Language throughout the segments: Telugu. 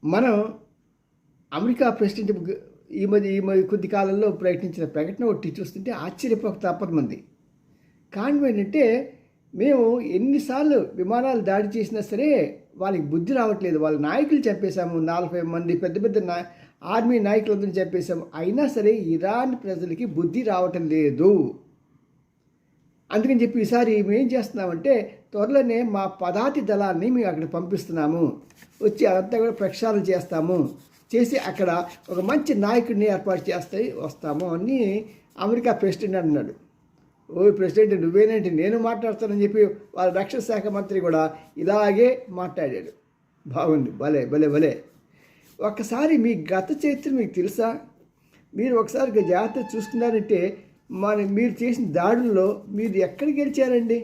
మనం అమెరికా ప్రెసిడెంట్ ఈ మధ్య కొద్ది కాలంలో ప్రకటించిన ప్రకటన ఒకటి చూస్తుంటే ఆశ్చర్యపోక తప్పదు మంది. కారణం ఏంటంటే, మేము ఎన్నిసార్లు విమానాలు దాడి చేసినా సరే వాళ్ళకి బుద్ధి రావట్లేదు. వాళ్ళ నాయకులు చంపేశాము, 40 మంది పెద్ద పెద్ద ఆర్మీ నాయకులందరినీ చంపేశాము. అయినా సరే ఇరాన్ ప్రజలకి బుద్ధి రావటం లేదు. అందుకని చెప్పి ఈసారి మేమేం చేస్తున్నామంటే, త్వరలోనే మా పదాతి దళాన్ని మేము అక్కడ పంపిస్తున్నాము, వచ్చి అదంతా కూడా ప్రక్షాళన చేస్తాము, చేసి అక్కడ ఒక మంచి నాయకుడిని ఏర్పాటు వస్తాము అని అమెరికా ప్రెసిడెంట్ అన్నాడు. ఓ ప్రెసిడెంట్ నువ్వేనేంటి, నేను మాట్లాడతానని చెప్పి వాళ్ళ రక్షణ శాఖ మంత్రి కూడా ఇలాగే మాట్లాడాడు. బాగుంది, భలే భలే భలే. ఒక్కసారి మీ గత చరిత్ర మీకు తెలుసా? మీరు ఒకసారి జాగ్రత్త చూసుకున్నారంటే మీరు చేసిన దాడుల్లో మీరు ఎక్కడ గెలిచారండి?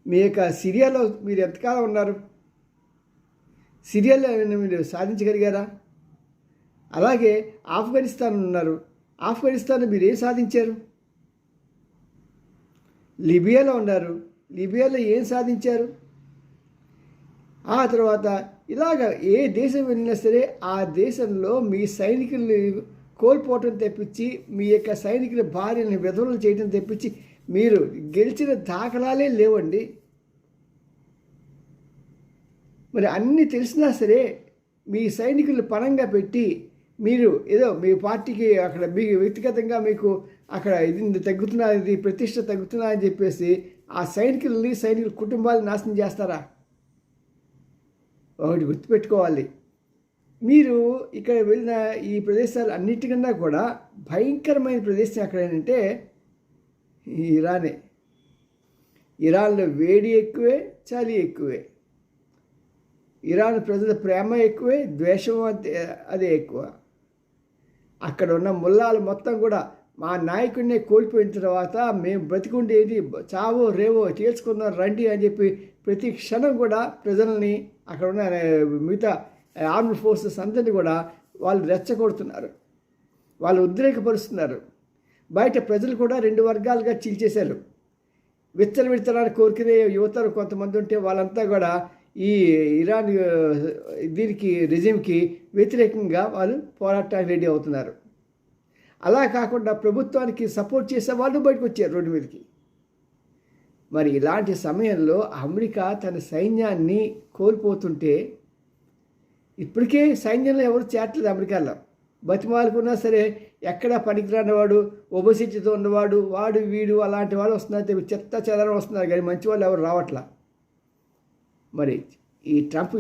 మీ యొక్క సిరియాలో మీరు ఎంతకాలం ఉన్నారు? సిరియాలో మీరు సాధించగలిగారా? అలాగే ఆఫ్ఘనిస్తాన్ ఉన్నారు, ఆఫ్ఘనిస్తాన్లో మీరు ఏం సాధించారు? లిబియాలో ఉన్నారు, లిబియాలో ఏం సాధించారు? ఆ తర్వాత ఇలాగ ఏ దేశం వెళ్ళినా సరే ఆ దేశంలో మీ సైనికుల్ని కోల్పోవటం తెప్పించి, మీ యొక్క సైనికుల భార్యని విధవలు చేయడం తెప్పించి మీరు గెలిచిన దాఖలాలే లేవండి. మరి అన్నీ తెలిసినా సరే మీ సైనికులు పణంగా పెట్టి మీరు ఏదో మీ పార్టీకి అక్కడ మీ వ్యక్తిగతంగా మీకు అక్కడ ఇది తగ్గుతున్నది, ప్రతిష్ట తగ్గుతున్నా అని చెప్పేసి ఆ సైనికుల కుటుంబాలను నాశనం చేస్తారా? ఒకటి గుర్తుపెట్టుకోవాలి, మీరు ఇక్కడ వెళ్ళిన ఈ ప్రదేశాలు అన్నిటికన్నా కూడా భయంకరమైన ప్రదేశం ఎక్కడేంటంటే ఇరానే. ఇరాన్లో వేడి ఎక్కువే, చలి ఎక్కువే. ఇరాన్ ప్రజల ప్రేమ ఎక్కువే, ద్వేషం అదే ఎక్కువ. అక్కడ ఉన్న ముల్లాలు మొత్తం కూడా మా నాయకుడిని కోల్పోయిన తర్వాత మేము బ్రతికుండేది చావో రేవో తేల్చుకుందాం రండి అని చెప్పి ప్రతి క్షణం కూడా ప్రజల్ని అక్కడ ఉన్న మిగతా ఆర్మ్డ్ ఫోర్సెస్ అందరినీ కూడా వాళ్ళు రెచ్చగొడుతున్నారు, వాళ్ళు ఉద్రేకపరుస్తున్నారు. బయట ప్రజలు కూడా 2 వర్గాలుగా చీల్చేశారు. విత్తనాన్ని కోరుకునే యువతలు కొంతమంది ఉంటే వాళ్ళంతా కూడా ఈ ఇరాన్ దీనికి రిజిమ్కి వ్యతిరేకంగా వాళ్ళు పోరాటానికి రెడీ అవుతున్నారు. అలా కాకుండా ప్రభుత్వానికి సపోర్ట్ చేసే వాళ్ళు బయటకు వచ్చారు రోడ్డు మీదకి. మరి ఇలాంటి సమయంలో అమెరికా తన సైన్యాన్ని కోల్పోతుంటే, ఇప్పటికే సైన్యంలో ఎవరు చేరట్లేదు అమెరికాలో. బతిమాలుకున్నా సరే ఎక్కడా పనికిరానివాడు, ఒబసిటీతో ఉన్నవాడు, వాడు వీడు అలాంటి వాళ్ళు వస్తున్నారు, చెత్త చెదరం వస్తున్నారు, కానీ మంచి వాళ్ళు ఎవరు రావట్లా. మరి ఈ ట్రంప్